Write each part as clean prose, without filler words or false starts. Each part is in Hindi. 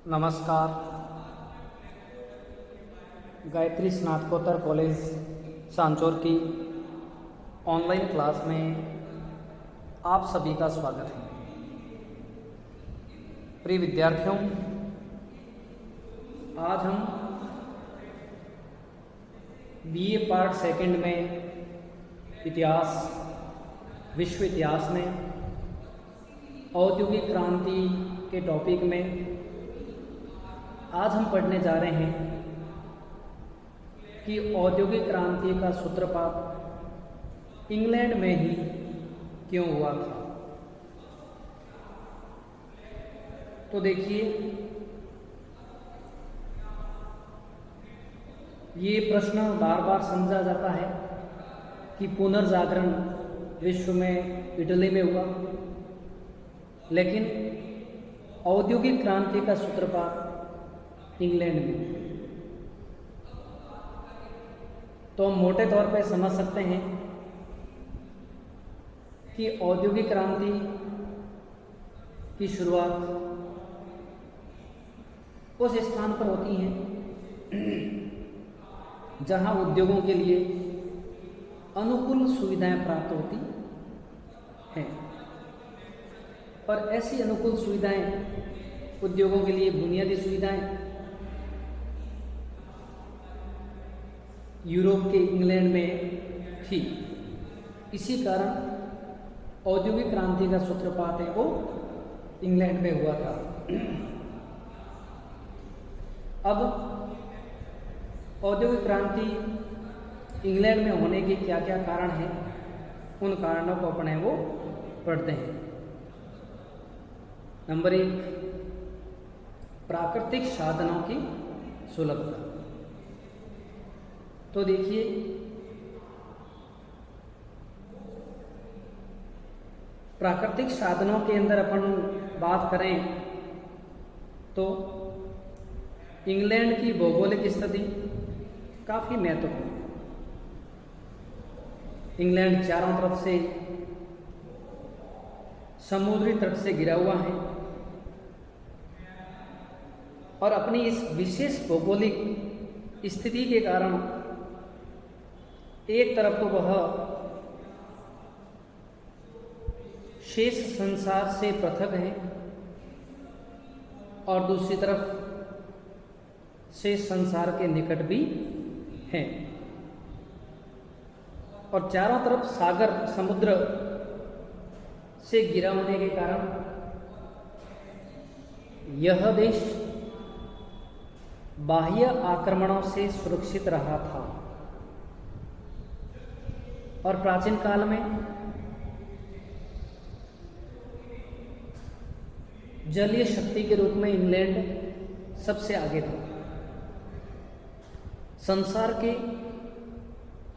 नमस्कार। गायत्री स्नातकोत्तर कॉलेज सांचौर की ऑनलाइन क्लास में आप सभी का स्वागत है। प्रिय विद्यार्थियों, आज हम बीए पार्ट सेकंड में इतिहास, विश्व इतिहास में औद्योगिक क्रांति के टॉपिक में आज हम पढ़ने जा रहे हैं कि औद्योगिक क्रांति का सूत्रपात इंग्लैंड में ही क्यों हुआ था। तो देखिए, ये प्रश्न बार बार समझा जाता है कि पुनर्जागरण विश्व में इटली में हुआ, लेकिन औद्योगिक क्रांति का सूत्रपात इंग्लैंड में। तो हम मोटे तौर पर समझ सकते हैं कि औद्योगिक क्रांति की शुरुआत उस स्थान पर होती है जहां उद्योगों के लिए अनुकूल सुविधाएं प्राप्त होती हैं, और ऐसी अनुकूल सुविधाएं उद्योगों के लिए बुनियादी सुविधाएं यूरोप के इंग्लैंड में थी। इसी कारण औद्योगिक क्रांति का सूत्रपात है वो इंग्लैंड में हुआ था। अब औद्योगिक क्रांति इंग्लैंड में होने के क्या क्या कारण हैं, उन कारणों को अपने वो पढ़ते हैं। नंबर 1, प्राकृतिक साधनों की सुलभता। तो देखिए, प्राकृतिक साधनों के अंदर अपन बात करें तो इंग्लैंड की भौगोलिक स्थिति काफ़ी महत्वपूर्ण है। इंग्लैंड चारों तरफ से समुद्री तट से घिरा हुआ है, और अपनी इस विशेष भौगोलिक स्थिति के कारण एक तरफ तो वह शेष संसार से पृथक है, और दूसरी तरफ शेष संसार के निकट भी है, और चारों तरफ सागर समुद्र से घिरा होने के कारण यह देश बाह्य आक्रमणों से सुरक्षित रहा था। और प्राचीन काल में जलीय शक्ति के रूप में इंग्लैंड सबसे आगे था। संसार के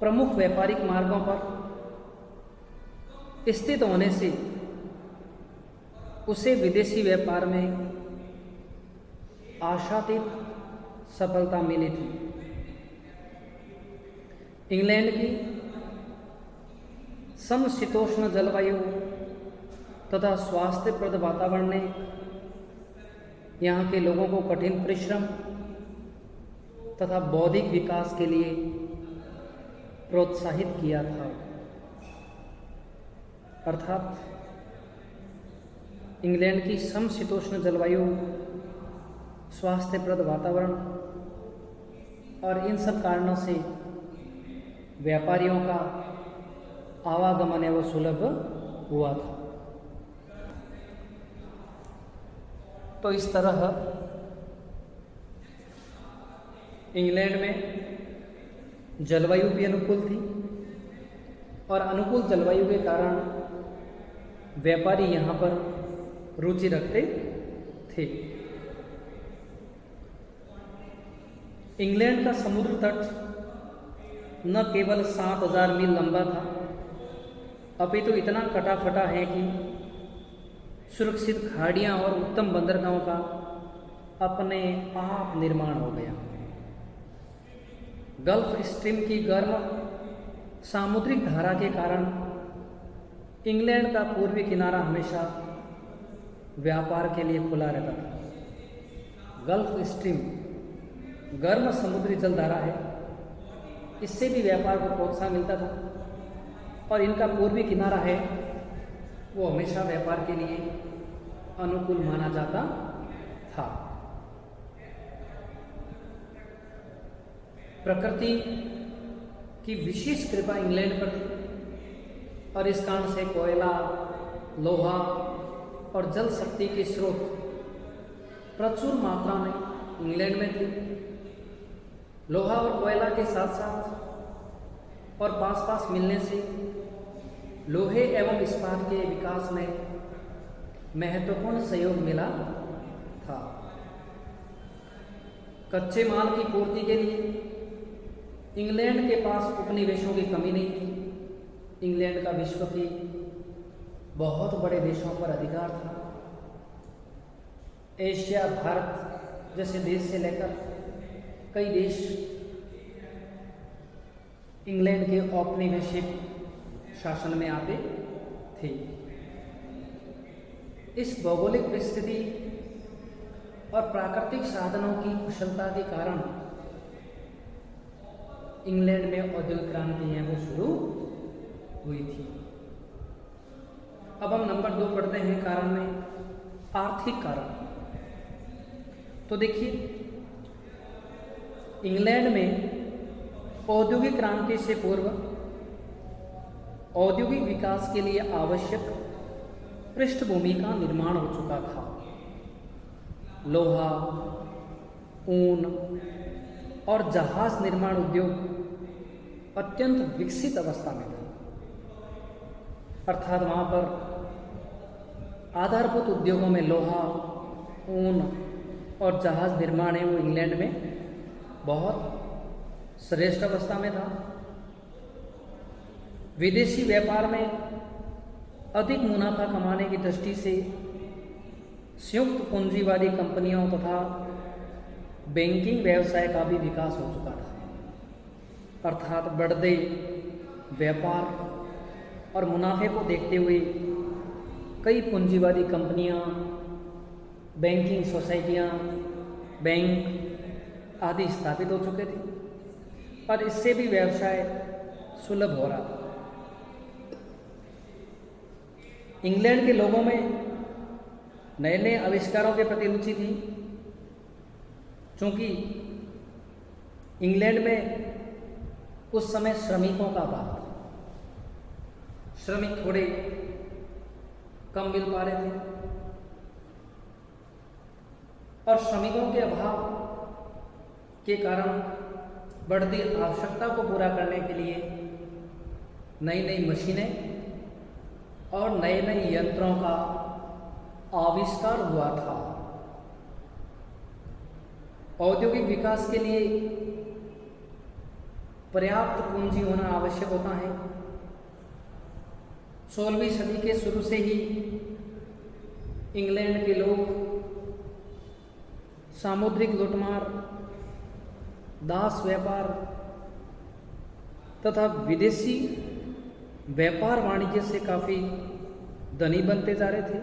प्रमुख व्यापारिक मार्गों पर स्थित होने से उसे विदेशी व्यापार में आशातीत सफलता मिली थी। इंग्लैंड की समशीतोष्ण जलवायु तथा स्वास्थ्यप्रद वातावरण ने यहाँ के लोगों को कठिन परिश्रम तथा बौद्धिक विकास के लिए प्रोत्साहित किया था। अर्थात इंग्लैंड की समशीतोष्ण जलवायु, स्वास्थ्यप्रद वातावरण और इन सब कारणों से व्यापारियों का आवागमन है वो सुलभ हुआ था। तो इस तरह इंग्लैंड में जलवायु भी अनुकूल थी, और अनुकूल जलवायु के कारण व्यापारी यहाँ पर रुचि रखते थे। इंग्लैंड का समुद्र तट न केवल 7000 मील लंबा था, अपितु इतना कटा फटा है कि सुरक्षित खाड़ियाँ और उत्तम बंदरगाहों का अपने आप निर्माण हो गया। गल्फ स्ट्रीम की गर्म सामुद्रिक धारा के कारण इंग्लैंड का पूर्वी किनारा हमेशा व्यापार के लिए खुला रहता था। गल्फ स्ट्रीम गर्म समुद्री जलधारा है, इससे भी व्यापार को प्रोत्साहन मिलता था। और इनका पूर्वी किनारा है वो हमेशा व्यापार के लिए अनुकूल माना जाता था। प्रकृति की विशेष कृपा इंग्लैंड पर थी और इस कारण से कोयला, लोहा और जल शक्ति के स्रोत प्रचुर मात्रा में इंग्लैंड में थे। लोहा और कोयला के साथ साथ और पास पास मिलने से लोहे एवं इस्पात के विकास में महत्वपूर्ण सहयोग मिला था। कच्चे माल की पूर्ति के लिए इंग्लैंड के पास उपनिवेशों की कमी नहीं थी। इंग्लैंड का विश्व के बहुत बड़े देशों पर अधिकार था। एशिया, भारत जैसे देश से लेकर कई देश इंग्लैंड के औपनिवेशिक शासन में आते थे। इस भौगोलिक परिस्थिति और प्राकृतिक साधनों की कुशलता के कारण इंग्लैंड में औद्योगिक क्रांति है वो शुरू हुई थी। अब हम नंबर 2 पढ़ते हैं कारण में, आर्थिक कारण। तो देखिए, इंग्लैंड में औद्योगिक क्रांति से पूर्व औद्योगिक विकास के लिए आवश्यक पृष्ठभूमि का निर्माण हो चुका था। लोहा, ऊन और जहाज निर्माण उद्योग अत्यंत विकसित अवस्था में थे, अर्थात वहाँ पर आधारभूत उद्योगों में लोहा, ऊन और जहाज निर्माण है वो इंग्लैंड में बहुत श्रेष्ठ अवस्था में था। विदेशी व्यापार में अधिक मुनाफा कमाने की दृष्टि से संयुक्त पूंजीवादी कंपनियों तथा बैंकिंग व्यवसाय का भी विकास हो चुका था, अर्थात बढ़ते व्यापार और मुनाफे को देखते हुए कई पूंजीवादी कंपनियां, बैंकिंग सोसाइटियां, बैंक आदि स्थापित हो चुके थे और इससे भी व्यवसाय सुलभ हो रहा था। इंग्लैंड के लोगों में नए नए आविष्कारों के प्रति रुचि थी। चूंकि इंग्लैंड में उस समय श्रमिकों का अभाव था, श्रमिक थोड़े कम मिल पा रहे थे और श्रमिकों के अभाव के कारण बढ़ती आवश्यकता को पूरा करने के लिए नई नई मशीनें और नए नए यंत्रों का आविष्कार हुआ था। औद्योगिक विकास के लिए पर्याप्त पूंजी होना आवश्यक होता है। 16वीं सदी के शुरू से ही इंग्लैंड के लोग सामुद्रिक लूटमार, दास व्यापार तथा विदेशी व्यापार वाणिज्य से काफ़ी धनी बनते जा रहे थे,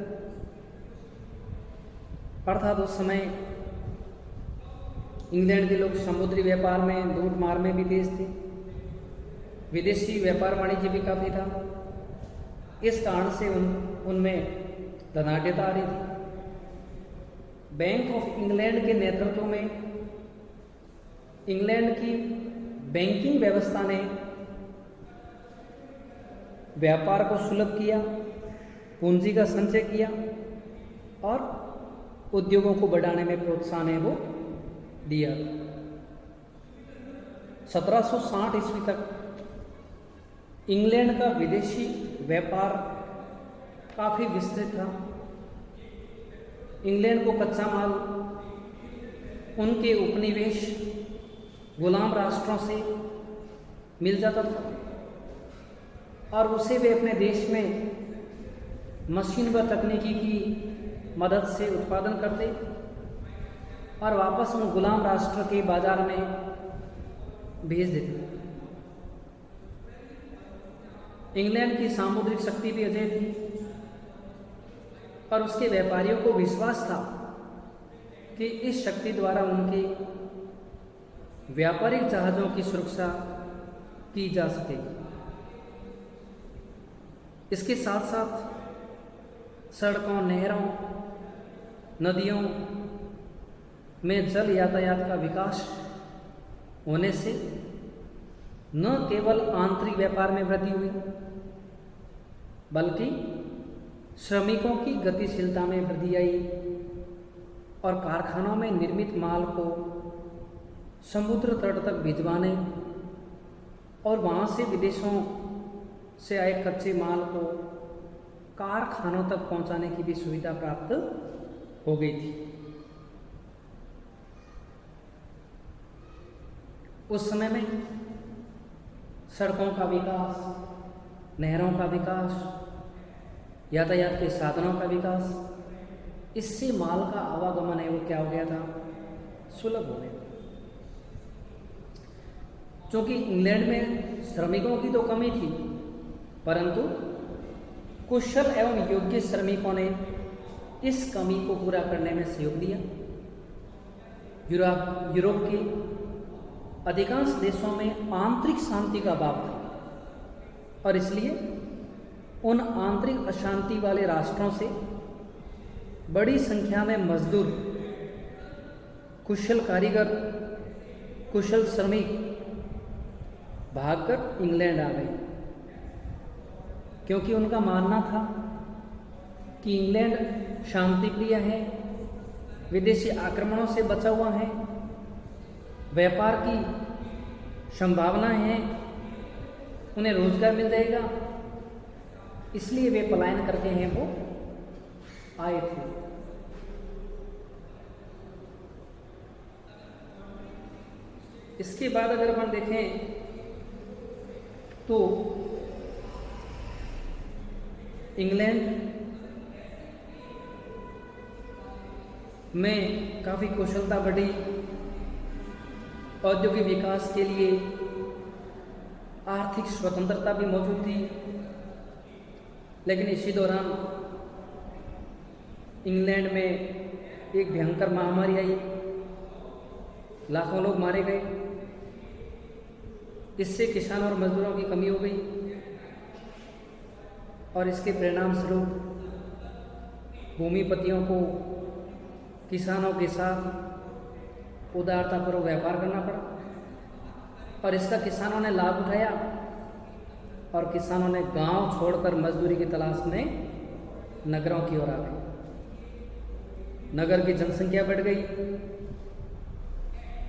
अर्थात उस समय इंग्लैंड के लोग समुद्री व्यापार में, लूटमार में भी तेज थे, विदेशी व्यापार वाणिज्य भी काफ़ी था। इस कारण से उनमें धनाढ़ता आ रही थी। बैंक ऑफ इंग्लैंड के नेतृत्व में इंग्लैंड की बैंकिंग व्यवस्था ने व्यापार को सुलभ किया, पूंजी का संचय किया और उद्योगों को बढ़ाने में प्रोत्साहन है वो दिया। 1760 ईस्वी तक इंग्लैंड का विदेशी व्यापार काफ़ी विस्तृत था। इंग्लैंड को कच्चा माल उनके उपनिवेश गुलाम राष्ट्रों से मिल जाता था और उसे वे अपने देश में मशीन व तकनीकी की मदद से उत्पादन करते और वापस उन गुलाम राष्ट्र के बाजार में भेज देते। इंग्लैंड की सामुद्रिक शक्ति भी अजेय थी और उसके व्यापारियों को विश्वास था कि इस शक्ति द्वारा उनके व्यापारिक जहाज़ों की सुरक्षा की जा सकेगी। इसके साथ साथ सड़कों, नहरों, नदियों में जल यातायात का विकास होने से न केवल आंतरिक व्यापार में वृद्धि हुई, बल्कि श्रमिकों की गतिशीलता में वृद्धि आई और कारखानों में निर्मित माल को समुद्र तट तक भिजवाने और वहाँ से विदेशों से आए कच्चे माल को कारखानों तक पहुँचाने की भी सुविधा प्राप्त हो गई थी। उस समय में सड़कों का विकास, नहरों का विकास, यातायात के साधनों का विकास, इससे माल का आवागमन है वो क्या हो गया था, सुलभ हो गया। क्योंकि इंग्लैंड में श्रमिकों की तो कमी थी, परंतु कुशल एवं योग्य श्रमिकों ने इस कमी को पूरा करने में सहयोग दिया। यूरोप के अधिकांश देशों में आंतरिक शांति का अभाव था और इसलिए उन आंतरिक अशांति वाले राष्ट्रों से बड़ी संख्या में मजदूर, कुशल कारीगर, कुशल श्रमिक भागकर इंग्लैंड आ गए, क्योंकि उनका मानना था कि इंग्लैंड शांति प्रिय है, विदेशी आक्रमणों से बचा हुआ है, व्यापार की संभावना है, उन्हें रोजगार मिल जाएगा, इसलिए वे पलायन करके हैं वो आए थे। इसके बाद अगर अपन देखें तो इंग्लैंड में काफ़ी कुशलता बढ़ी, औद्योगिक विकास के लिए आर्थिक स्वतंत्रता भी मौजूद थी। लेकिन इसी दौरान इंग्लैंड में एक भयंकर महामारी आई, लाखों लोग मारे गए, इससे किसानों और मजदूरों की कमी हो गई और इसके परिणाम स्वरूप भूमिपतियों को किसानों के साथ उदारतापूर्वक व्यापार करना पड़ा और इसका किसानों ने लाभ उठाया और किसानों ने गांव छोड़कर मजदूरी की तलाश में नगरों की ओर आ गए। नगर की जनसंख्या बढ़ गई,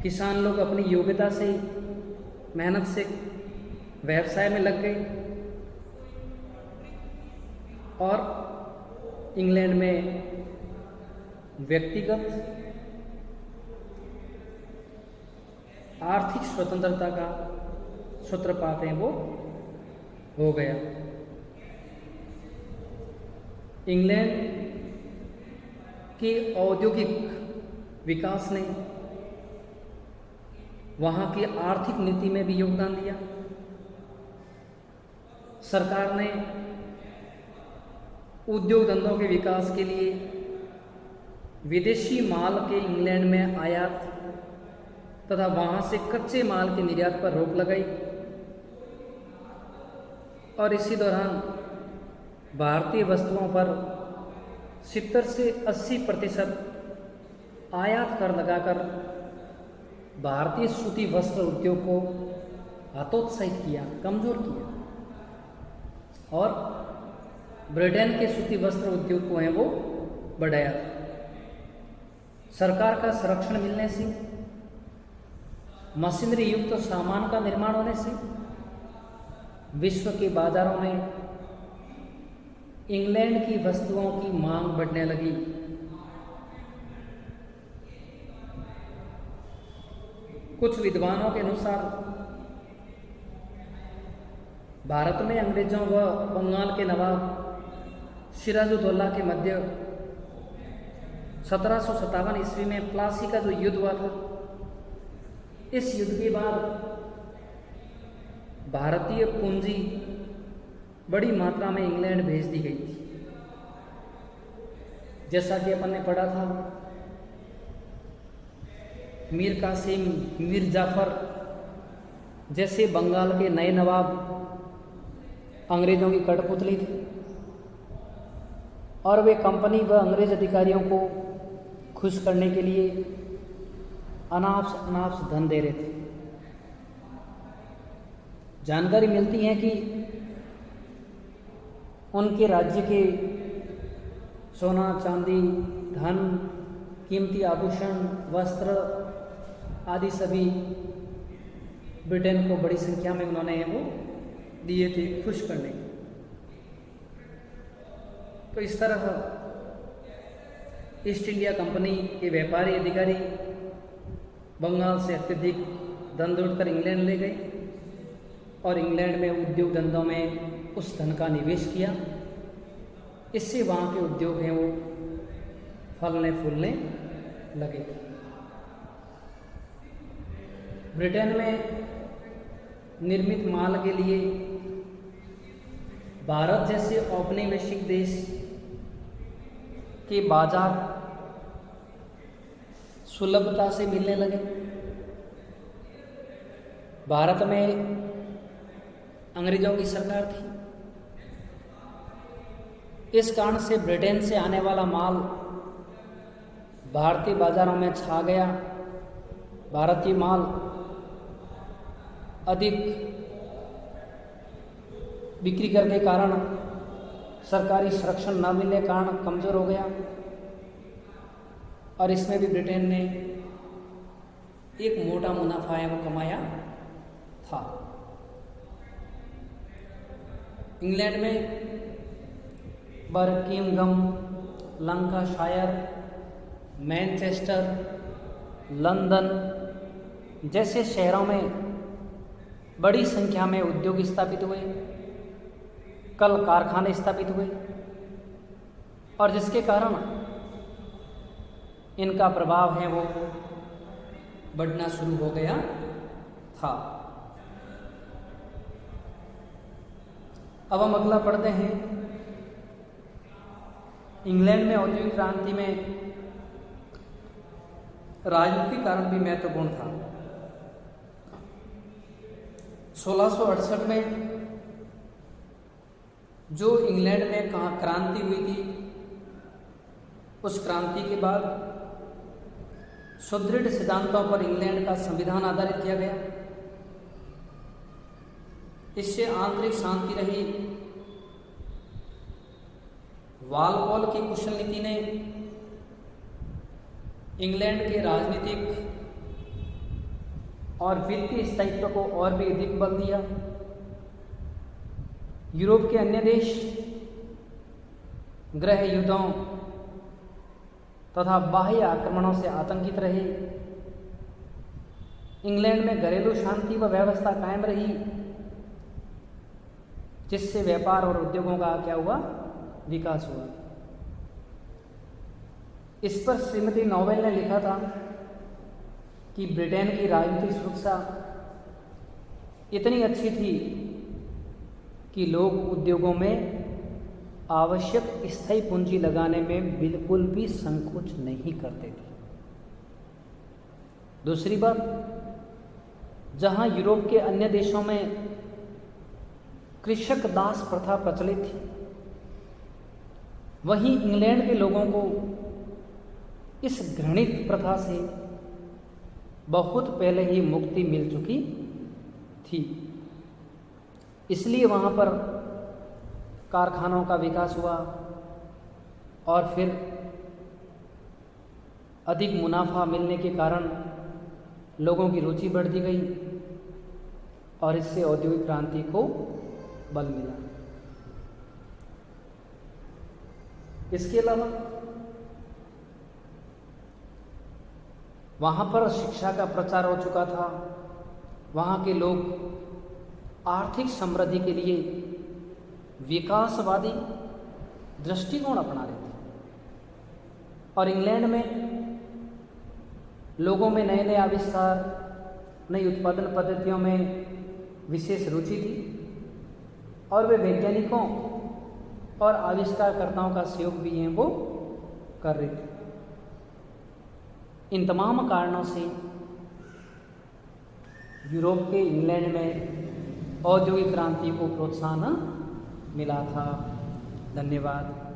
किसान लोग अपनी योग्यता से, मेहनत से व्यवसाय में लग गए और इंग्लैंड में व्यक्तिगत आर्थिक स्वतंत्रता का सूत्रपात है वो हो गया। इंग्लैंड के औद्योगिक विकास ने वहाँ की आर्थिक नीति में भी योगदान दिया। सरकार ने उद्योग धंधों के विकास के लिए विदेशी माल के इंग्लैंड में आयात तथा वहाँ से कच्चे माल के निर्यात पर रोक लगाई और इसी दौरान भारतीय वस्तुओं पर 70 से 80% आयात कर लगाकर भारतीय सूती वस्त्र उद्योग को हतोत्साहित किया, कमजोर किया और ब्रिटेन के सूती वस्त्र उद्योग को है वो बढ़ाया। सरकार का संरक्षण मिलने से, मशीनरी युक्त सामान का निर्माण होने से विश्व के बाजारों में इंग्लैंड की वस्तुओं की मांग बढ़ने लगी। कुछ विद्वानों के अनुसार भारत में अंग्रेजों व बंगाल के नवाब सिराजुद्दौला के मध्य 1757 ईस्वी में प्लासी का जो युद्ध हुआ था, इस युद्ध के बाद भारतीय पूंजी बड़ी मात्रा में इंग्लैंड भेज दी गई थी। जैसा कि अपन ने पढ़ा था मीर कासिम, मीर जाफ़र जैसे बंगाल के नए नवाब अंग्रेज़ों की कठपुतली थी और वे कंपनी व अंग्रेज़ अधिकारियों को खुश करने के लिए अनाप धन दे रहे थे। जानकारी मिलती है कि उनके राज्य के सोना, चांदी, धन, कीमती आभूषण, वस्त्र आदि सभी ब्रिटेन को बड़ी संख्या में उन्होंने वो दिए थे खुश करने के। तो इस तरह ईस्ट इंडिया कंपनी के व्यापारी अधिकारी बंगाल से अत्यधिक धन लूटकर इंग्लैंड ले गए और इंग्लैंड में उद्योग धंधों में उस धन का निवेश किया। इससे वहाँ के उद्योग हैं वो फलने फूलने लगे। ब्रिटेन में निर्मित माल के लिए भारत जैसे औपनिवेशिक देश के बाजार सुलभता से मिलने लगे। भारत में अंग्रेजों की सरकार थी, इस कारण से ब्रिटेन से आने वाला माल भारतीय बाजारों में छा गया। भारतीय माल अधिक बिक्री करने के कारण सरकारी संरक्षण न मिलने के कारण कमज़ोर हो गया और इसमें भी ब्रिटेन ने एक मोटा मुनाफा है वो कमाया था। इंग्लैंड में बर्किंघम, लंकाशायर, मैनचेस्टर, लंदन जैसे शहरों में बड़ी संख्या में उद्योग स्थापित हुए, कल कारखाने स्थापित हुए और जिसके कारण इनका प्रभाव है वो बढ़ना शुरू हो गया था। अब हम अगला पढ़ते हैं। इंग्लैंड में औद्योगिक क्रांति में राजनीतिक कारण भी महत्वपूर्ण था। 1668 में जो इंग्लैंड में क्रांति हुई थी, उस क्रांति के बाद सुदृढ़ सिद्धांतों पर इंग्लैंड का संविधान आधारित किया गया। इससे आंतरिक शांति रही। वालपोल की कुशल नीति ने इंग्लैंड के राजनीतिक और वित्तीय स्थायित्व को और भी अधिक बल दिया। यूरोप के अन्य देश गृह युद्धों तथा बाह्य आक्रमणों से आतंकित रहे। इंग्लैंड में घरेलू शांति व व्यवस्था कायम रही, जिससे व्यापार और उद्योगों का क्या हुआ, विकास हुआ। इस पर श्रीमती नोवेल ने लिखा था कि ब्रिटेन की राजनीतिक सुरक्षा इतनी अच्छी थी कि लोग उद्योगों में आवश्यक स्थायी पूंजी लगाने में बिल्कुल भी संकोच नहीं करते थे। दूसरी बात, जहां यूरोप के अन्य देशों में कृषक दास प्रथा प्रचलित थी, वहीं इंग्लैंड के लोगों को इस घृणित प्रथा से बहुत पहले ही मुक्ति मिल चुकी थी। इसलिए वहाँ पर कारखानों का विकास हुआ और फिर अधिक मुनाफा मिलने के कारण लोगों की रुचि बढ़ती गई और इससे औद्योगिक क्रांति को बल मिला। इसके अलावा वहाँ पर शिक्षा का प्रचार हो चुका था। वहाँ के लोग आर्थिक समृद्धि के लिए विकासवादी दृष्टिकोण अपना रहे थे और इंग्लैंड में लोगों में नए नए आविष्कार, नई उत्पादन पद्धतियों में विशेष रुचि थी और वे वैज्ञानिकों और आविष्कारकर्ताओं का सहयोग भी हैं वो कर रहे थे। इन तमाम कारणों से यूरोप के इंग्लैंड में औद्योगिक क्रांति को प्रोत्साहन मिला था। धन्यवाद।